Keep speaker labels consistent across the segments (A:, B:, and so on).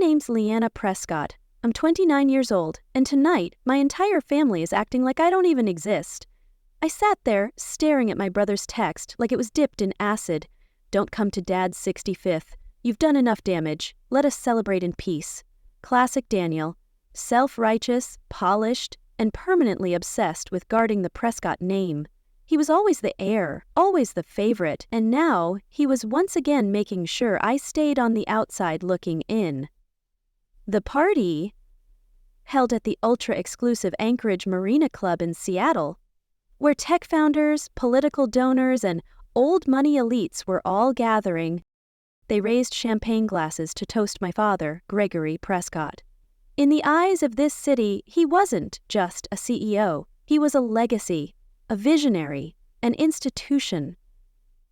A: name's Lyanna Prescott. I'm 29 years old, and tonight, my entire family is acting like I don't even exist. I sat there, staring at my brother's text like it was dipped in acid. Don't come to Dad's 65th. You've done enough damage. Let us celebrate in peace. Classic Daniel. Self-righteous, polished, and permanently obsessed with guarding the Prescott name. He was always the heir, always the favorite, and now he was once again making sure I stayed on the outside looking in. The party, held at the ultra-exclusive Anchorage Marina Club in Seattle, where tech founders, political donors, and old money elites were all gathering. They raised champagne glasses to toast my father, Gregory Prescott. In the eyes of this city, he wasn't just a CEO. He was a legacy, a visionary, an institution.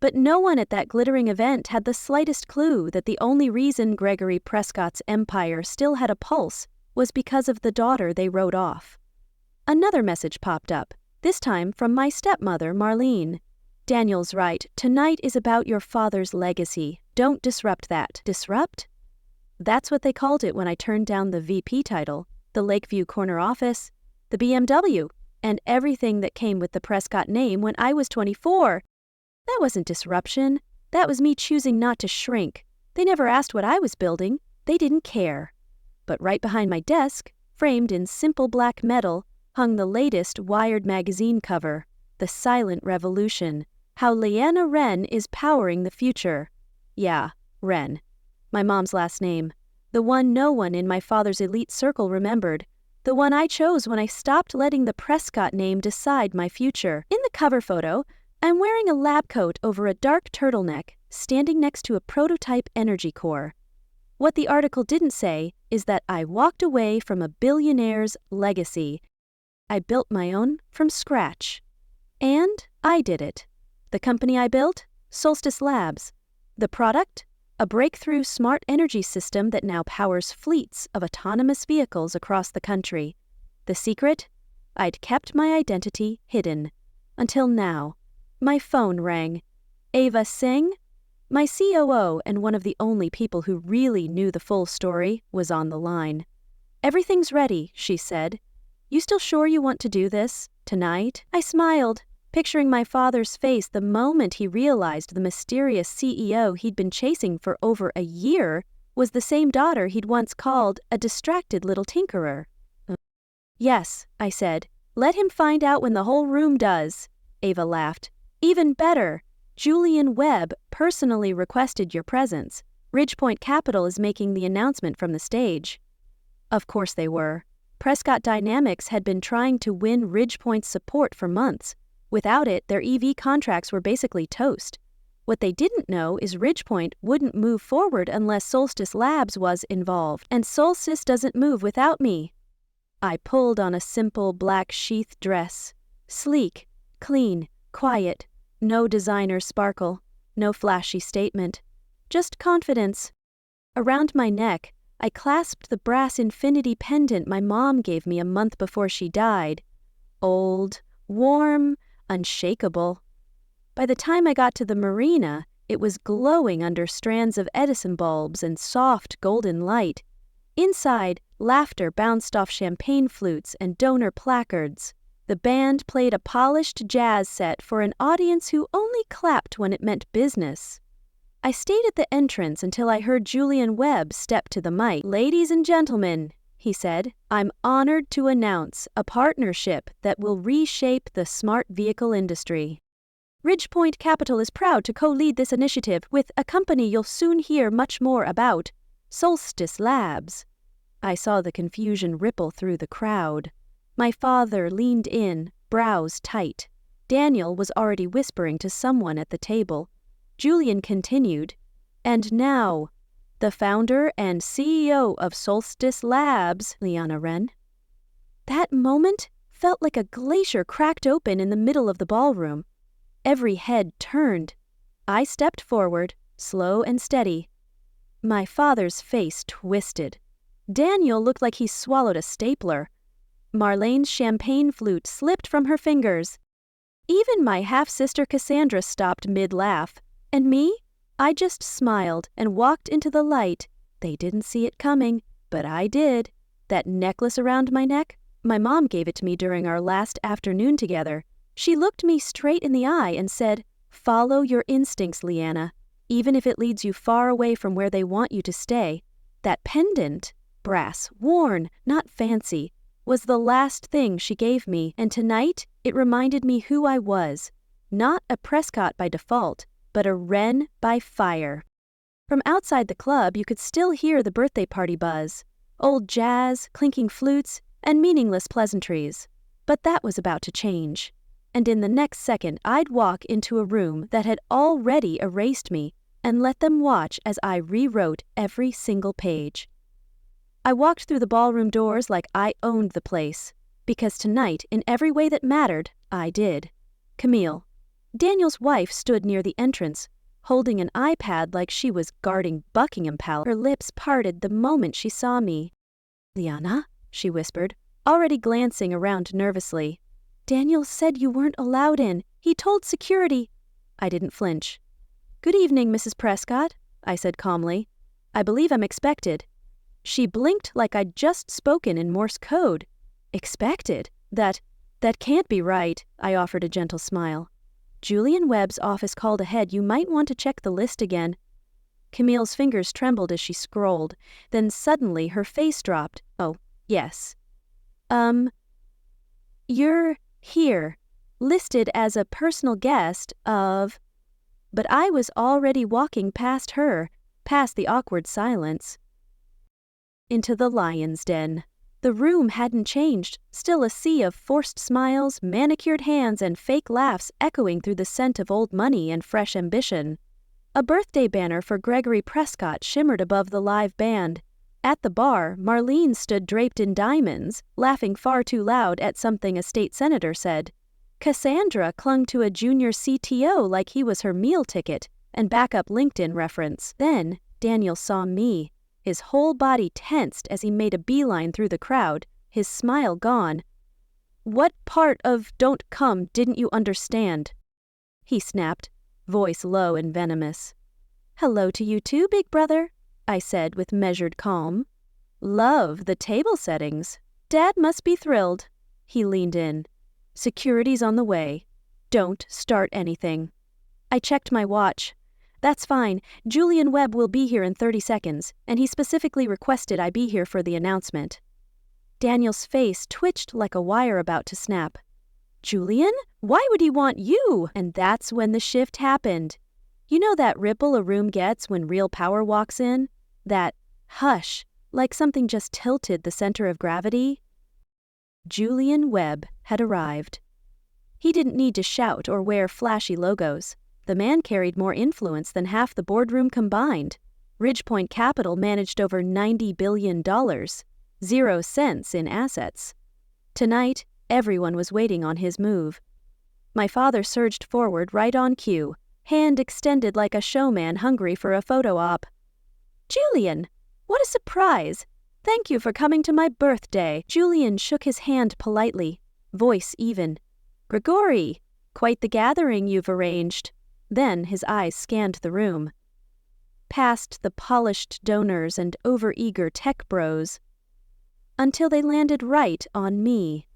A: But no one at that glittering event had the slightest clue that the only reason Gregory Prescott's empire still had a pulse was because of the daughter they wrote off. Another message popped up, this time from my stepmother, Marlene. Daniel's right. Tonight is about your father's legacy. Don't disrupt that. Disrupt? That's what they called it when I turned down the VP title, the Lakeview corner office, the BMW, and everything that came with the Prescott name when I was 24. That wasn't disruption. That was me choosing not to shrink. They never asked what I was building. They didn't care. But right behind my desk, framed in simple black metal, hung the latest Wired magazine cover, The Silent Revolution, How Lyanna Wren is Powering the Future. Yeah, Wren. My mom's last name. The one no one in my father's elite circle remembered. The one I chose when I stopped letting the Prescott name decide my future. In the cover photo, I'm wearing a lab coat over a dark turtleneck, standing next to a prototype energy core. What the article didn't say is that I walked away from a billionaire's legacy. I built my own from scratch. And I did it. The company I built? Solstice Labs. The product? A breakthrough smart energy system that now powers fleets of autonomous vehicles across the country. The secret? I'd kept my identity hidden. Until now. My phone rang. Ava Singh, my COO and one of the only people who really knew the full story, was on the line. Everything's ready, she said. You still sure you want to do this? Tonight? I smiled, picturing my father's face the moment he realized the mysterious CEO he'd been chasing for over a year was the same daughter he'd once called a distracted little tinkerer. Yes, I said. Let him find out when the whole room does. Ava laughed. Even better, Julian Webb personally requested your presence. Ridgepoint Capital is making the announcement from the stage. Of course they were. Prescott Dynamics had been trying to win Ridgepoint's support for months. Without it, their EV contracts were basically toast. What they didn't know is Ridgepoint wouldn't move forward unless Solstice Labs was involved, and Solstice doesn't move without me. I pulled on a simple black sheath dress. Sleek, clean, quiet. No designer sparkle, no flashy statement, just confidence. Around my neck, I clasped the brass infinity pendant my mom gave me a month before she died. Old, warm, unshakable. By the time I got to the marina, it was glowing under strands of Edison bulbs and soft golden light. Inside, laughter bounced off champagne flutes and donor placards. The band played a polished jazz set for an audience who only clapped when it meant business. I stayed at the entrance until I heard Julian Webb step to the mic. Ladies and gentlemen, he said, I'm honored to announce a partnership that will reshape the smart vehicle industry. Ridgepoint Capital is proud to co-lead this initiative with a company you'll soon hear much more about, Solstice Labs. I saw the confusion ripple through the crowd. My father leaned in, brows tight. Daniel was already whispering to someone at the table. Julian continued, and now, the founder and CEO of Solstice Labs, Lyanna Wren. That moment felt like a glacier cracked open in the middle of the ballroom. Every head turned. I stepped forward, slow and steady. My father's face twisted. Daniel looked like he swallowed a stapler. Marlene's champagne flute slipped from her fingers. Even my half-sister Cassandra stopped mid-laugh. And me? I just smiled and walked into the light, They didn't see it coming, but I did. That necklace around my neck? My mom gave it to me during our last afternoon together. She looked me straight in the eye and said, "Follow your instincts, Lyanna, even if it leads you far away from where they want you to stay." That pendant, brass, worn, not fancy, was the last thing she gave me, and tonight it reminded me who I was. Not a Prescott by default, but a Wren by fire. From outside the club, you could still hear the birthday party buzz. Old jazz, clinking flutes, and meaningless pleasantries. But that was about to change. And in the next second, I'd walk into a room that had already erased me and let them watch as I rewrote every single page. I walked through the ballroom doors like I owned the place, because tonight, in every way that mattered, I did. Camille, Daniel's wife, stood near the entrance, holding an iPad like she was guarding Buckingham Palace. Her lips parted the moment she saw me. "Lyanna?" she whispered, already glancing around nervously. "Daniel said you weren't allowed in. He told security." I didn't flinch. "Good evening, Mrs. Prescott," I said calmly. "I believe I'm expected." She blinked like I'd just spoken in Morse code. "Expected? That can't be right," I offered a gentle smile. "Julian Webb's office called ahead. You might want to check the list again." Camille's fingers trembled as she scrolled. Then suddenly her face dropped. "Oh, yes. You're here, listed as a personal guest of..." But I was already walking past her, past the awkward silence, into the lion's den. The room hadn't changed, still a sea of forced smiles, manicured hands, and fake laughs echoing through the scent of old money and fresh ambition. A birthday banner for Gregory Prescott shimmered above the live band. At the bar, Marlene stood draped in diamonds, laughing far too loud at something a state senator said. Cassandra clung to a junior CTO like he was her meal ticket, and backup LinkedIn reference. Then, Daniel saw me. His whole body tensed as he made a beeline through the crowd, his smile gone. "What part of 'don't come' didn't you understand?" he snapped, voice low and venomous. "Hello to you too, big brother," I said with measured calm. "Love the table settings. Dad must be thrilled." He leaned in. "Security's on the way. Don't start anything." I checked my watch. "That's fine. Julian Webb will be here in 30 seconds, and he specifically requested I be here for the announcement." Daniel's face twitched like a wire about to snap. "Julian? Why would he want you?" And that's when the shift happened. You know that ripple a room gets when real power walks in? That hush, like something just tilted the center of gravity? Julian Webb had arrived. He didn't need to shout or wear flashy logos. The man carried more influence than half the boardroom combined. Ridgepoint Capital managed over $90 billion, 0 cents in assets. Tonight, everyone was waiting on his move. My father surged forward right on cue, hand extended like a showman hungry for a photo op. "Julian, what a surprise! Thank you for coming to my birthday." Julian shook his hand politely, voice even. "Grigori, quite the gathering you've arranged." Then his eyes scanned the room. Past the polished donors and overeager tech bros, until they landed right on me.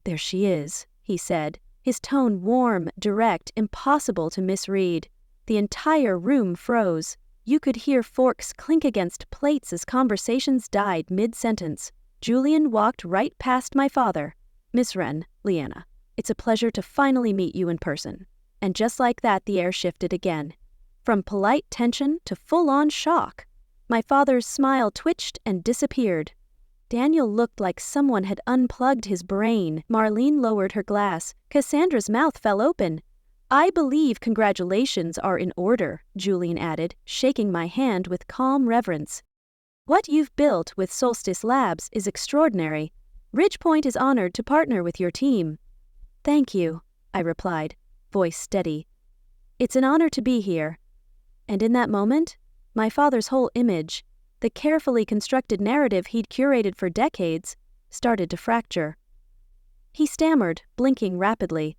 A: "There she is," he said, his tone warm, direct, impossible to misread. The entire room froze. You could hear forks clink against plates as conversations died mid-sentence. Julian walked right past my father. "Miss Wren, Lyanna, it's a pleasure to finally meet you in person." And just like that, the air shifted again. From polite tension to full-on shock. My father's smile twitched and disappeared. Daniel looked like someone had unplugged his brain. Marlene lowered her glass. Cassandra's mouth fell open. "I believe congratulations are in order," Julian added, shaking my hand with calm reverence. "What you've built with Solstice Labs is extraordinary. Ridgepoint is honored to partner with your team." "Thank you," I replied, voice steady. "It's an honor to be here." And in that moment, my father's whole image, the carefully constructed narrative he'd curated for decades, started to fracture. He stammered, blinking rapidly.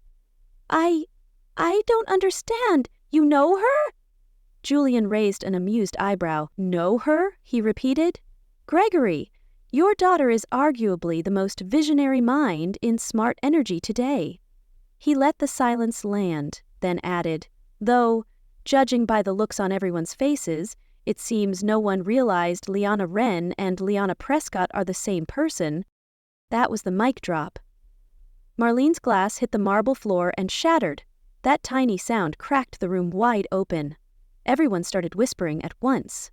A: I don't understand. You know her?" Julian raised an amused eyebrow. Know her? He repeated. Gregory, your daughter is arguably the most visionary mind in smart energy today. He let the silence land, then added, though, judging by the looks on everyone's faces, it seems no one realized Lyanna Wren and Lyanna Prescott are the same person. That was the mic drop. Marlene's glass hit the marble floor and shattered. That tiny sound cracked the room wide open. Everyone started whispering at once.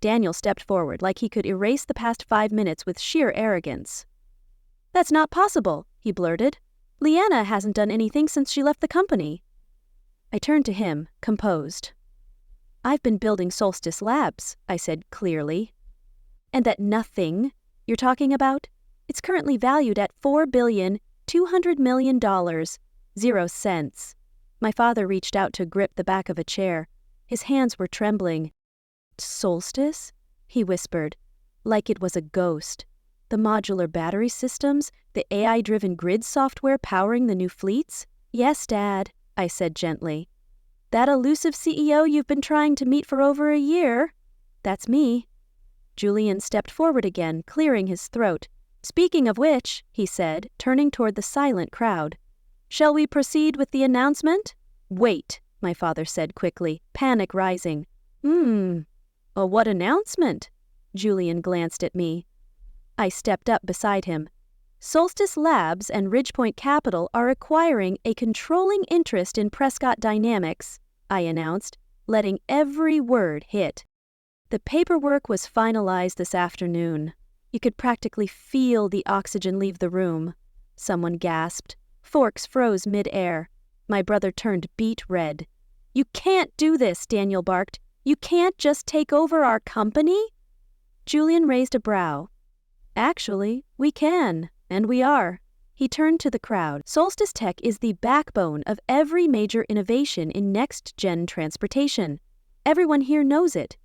A: Daniel stepped forward like he could erase the past 5 minutes with sheer arrogance. That's not possible, he blurted. Lyanna hasn't done anything since she left the company. I turned to him, composed. I've been building Solstice Labs, I said clearly. And that nothing you're talking about? It's currently valued at $4,200,000,000, 0 cents. My father reached out to grip the back of a chair. His hands were trembling. Solstice? He whispered, like it was a ghost. The modular battery systems, the AI-driven grid software powering the new fleets? Yes, Dad, I said gently. That elusive CEO you've been trying to meet for over a year? That's me. Julian stepped forward again, clearing his throat. Speaking of which, he said, turning toward the silent crowd. Shall we proceed with the announcement? Wait, my father said quickly, panic rising. What announcement? Julian glanced at me. I stepped up beside him. Solstice Labs and Ridgepoint Capital are acquiring a controlling interest in Prescott Dynamics, I announced, letting every word hit. The paperwork was finalized this afternoon. You could practically feel the oxygen leave the room. Someone gasped. Forks froze mid-air. My brother turned beet red. You can't do this, Daniel barked. You can't just take over our company? Julian raised a brow. Actually, we can, and we are. He turned to the crowd. Solstice Tech is the backbone of every major innovation in next-gen transportation. Everyone here knows it.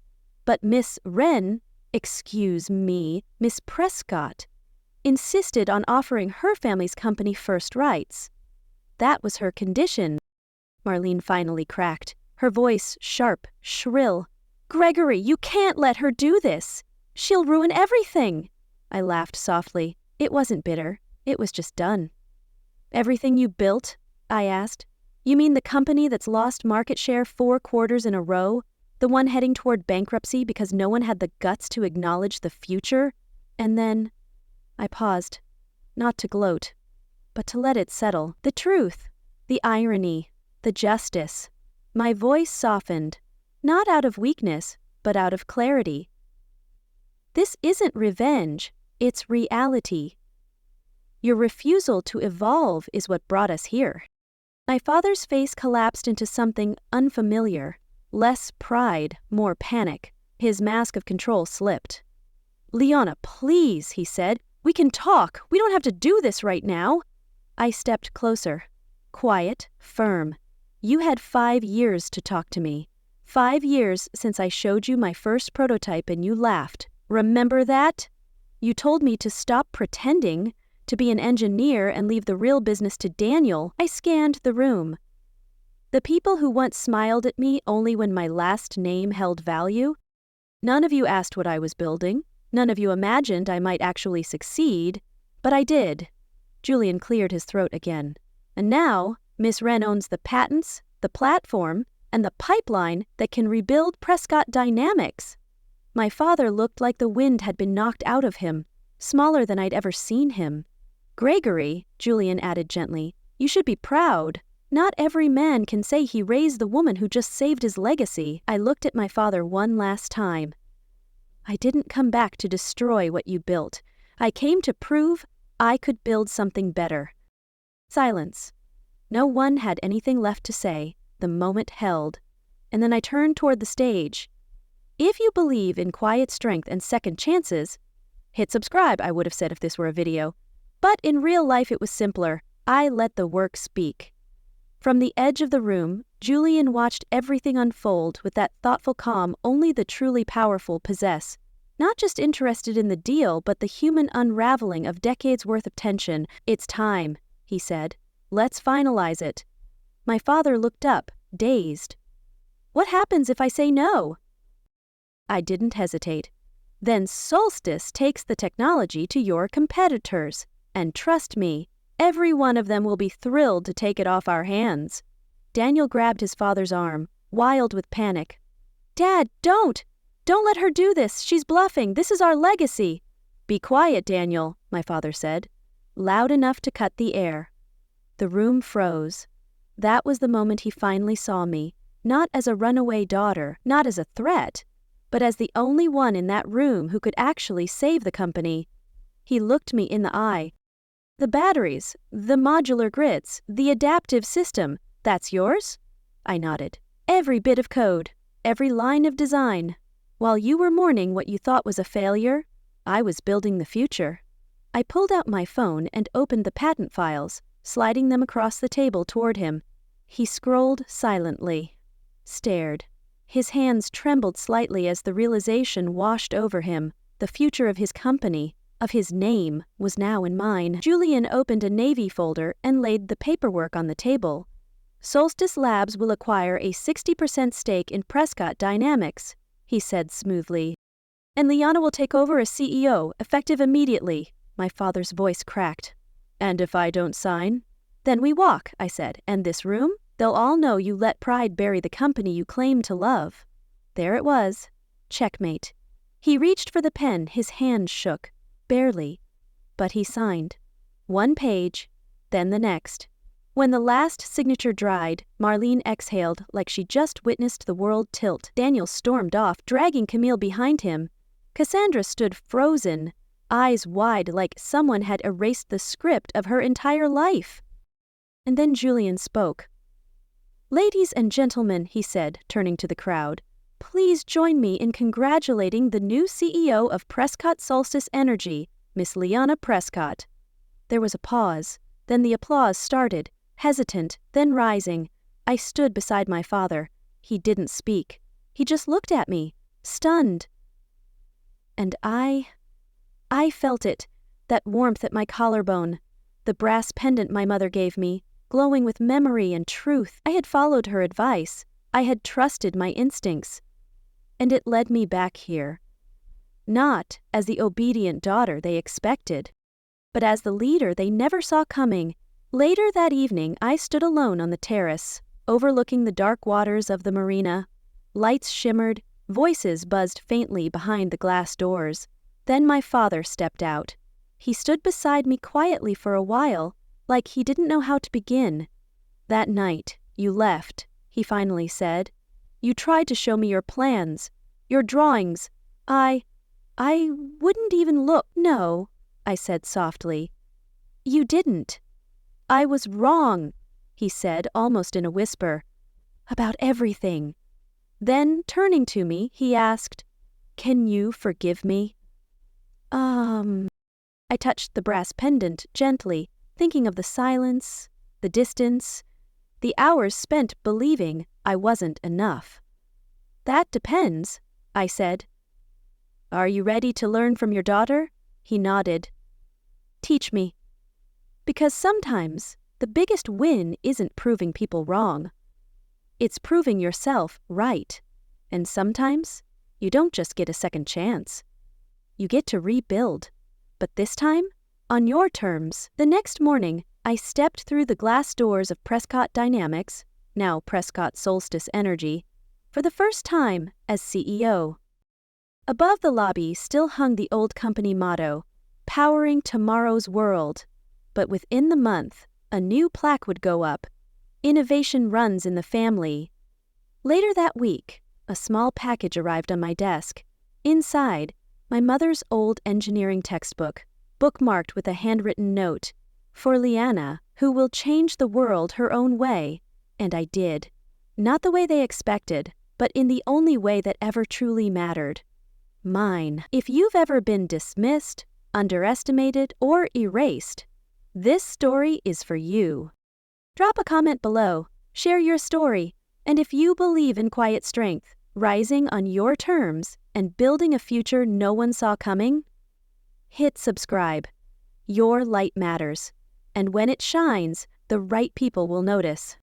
A: But Miss Wren, Miss Prescott, insisted on offering her family's company first rights. That was her condition. Marlene finally cracked, her voice sharp, shrill. Gregory, you can't let her do this. She'll ruin everything. I laughed softly. It wasn't bitter. It was just done. Everything you built? I asked. You mean the company that's lost market share 4 quarters in a row? The one heading toward bankruptcy because no one had the guts to acknowledge the future? And then I paused, not to gloat, but to let it settle. The truth, the irony, the justice. My voice softened, not out of weakness, but out of clarity. This isn't revenge, it's reality. Your refusal to evolve is what brought us here. My father's face collapsed into something unfamiliar. Less pride, more panic. His mask of control slipped. Lyanna, please, he said. We can talk. We don't have to do this right now. I stepped closer. Quiet, firm. You had 5 years to talk to me. 5 years since I showed you my first prototype and you laughed. Remember that? You told me to stop pretending, to be an engineer and leave the real business to Daniel. I scanned the room. The people who once smiled at me only when my last name held value? None of you asked what I was building. None of you imagined I might actually succeed. But I did. Julian cleared his throat again. And now, Miss Wren owns the patents, the platform, and the pipeline that can rebuild Prescott Dynamics. My father looked like the wind had been knocked out of him, smaller than I'd ever seen him. Gregory, Julian added gently, you should be proud. Not every man can say he raised the woman who just saved his legacy. I looked at my father one last time. I didn't come back to destroy what you built. I came to prove I could build something better. Silence. No one had anything left to say. The moment held. And then I turned toward the stage. If you believe in quiet strength and second chances, hit subscribe, I would have said if this were a video. But in real life it was simpler. I let the work speak. From the edge of the room, Julian watched everything unfold with that thoughtful calm only the truly powerful possess. Not just interested in the deal, but the human unraveling of decades' worth of tension. It's time, he said. Let's finalize it. My father looked up, dazed. What happens if I say no? I didn't hesitate. Then Solstice takes the technology to your competitors. And trust me, every one of them will be thrilled to take it off our hands. Daniel grabbed his father's arm, wild with panic. Dad, don't! Don't let her do this. She's bluffing. This is our legacy. Be quiet, Daniel, my father said, loud enough to cut the air. The room froze. That was the moment he finally saw me, not as a runaway daughter, not as a threat, but as the only one in that room who could actually save the company. He looked me in the eye. The batteries, the modular grids, the adaptive system, that's yours? I nodded. Every bit of code, every line of design. While you were mourning what you thought was a failure, I was building the future. I pulled out my phone and opened the patent files, sliding them across the table toward him. He scrolled silently, stared. His hands trembled slightly as the realization washed over him. The future of his company, of his name, was now in mine. Julian opened a Navy folder and laid the paperwork on the table. Solstice Labs will acquire a 60% stake in Prescott Dynamics, he said smoothly. And Lyanna will take over as CEO, effective immediately. My father's voice cracked. And if I don't sign? Then we walk, I said. And this room? They'll all know you let pride bury the company you claim to love. There it was. Checkmate. He reached for the pen, his hand shook. Barely. But he signed. One page, then the next. When the last signature dried, Marlene exhaled like she just witnessed the world tilt. Daniel stormed off, dragging Camille behind him. Cassandra stood frozen, eyes wide like someone had erased the script of her entire life. And then Julian spoke. Ladies and gentlemen, he said, turning to the crowd, please join me in congratulating the new CEO of Prescott Solstice Energy, Miss Lyanna Prescott. There was a pause, then the applause started, hesitant, then rising. I stood beside my father. He didn't speak. He just looked at me, stunned. And I felt it, that warmth at my collarbone, the brass pendant my mother gave me, glowing with memory and truth. I had followed her advice. I had trusted my instincts. And it led me back here. Not as the obedient daughter they expected, but as the leader they never saw coming. Later that evening, I stood alone on the terrace, overlooking the dark waters of the marina. Lights shimmered, voices buzzed faintly behind the glass doors. Then my father stepped out. He stood beside me quietly for a while, like he didn't know how to begin. That night, you left, he finally said. You tried to show me your plans, your drawings. I wouldn't even look. No, I said softly. You didn't. I was wrong, he said almost in a whisper. About everything. Then, turning to me, he asked, Can you forgive me? I touched the brass pendant gently, thinking of the silence, the distance, the hours spent believing I wasn't enough. That depends, I said. Are you ready to learn from your daughter? He nodded. Teach me. Because sometimes the biggest win isn't proving people wrong. It's proving yourself right. And sometimes you don't just get a second chance. You get to rebuild. But this time, on your terms. The next morning, I stepped through the glass doors of Prescott Dynamics, now Prescott Solstice Energy, for the first time as CEO. Above the lobby still hung the old company motto, Powering Tomorrow's World. But within the month, a new plaque would go up. Innovation runs in the family. Later that week, a small package arrived on my desk. Inside, my mother's old engineering textbook, bookmarked with a handwritten note, for Lyanna, who will change the world her own way. And I did. Not the way they expected, but in the only way that ever truly mattered. Mine. If you've ever been dismissed, underestimated, or erased, this story is for you. Drop a comment below, share your story, and if you believe in quiet strength, rising on your terms, and building a future no one saw coming, hit subscribe. Your light matters, and when it shines, the right people will notice.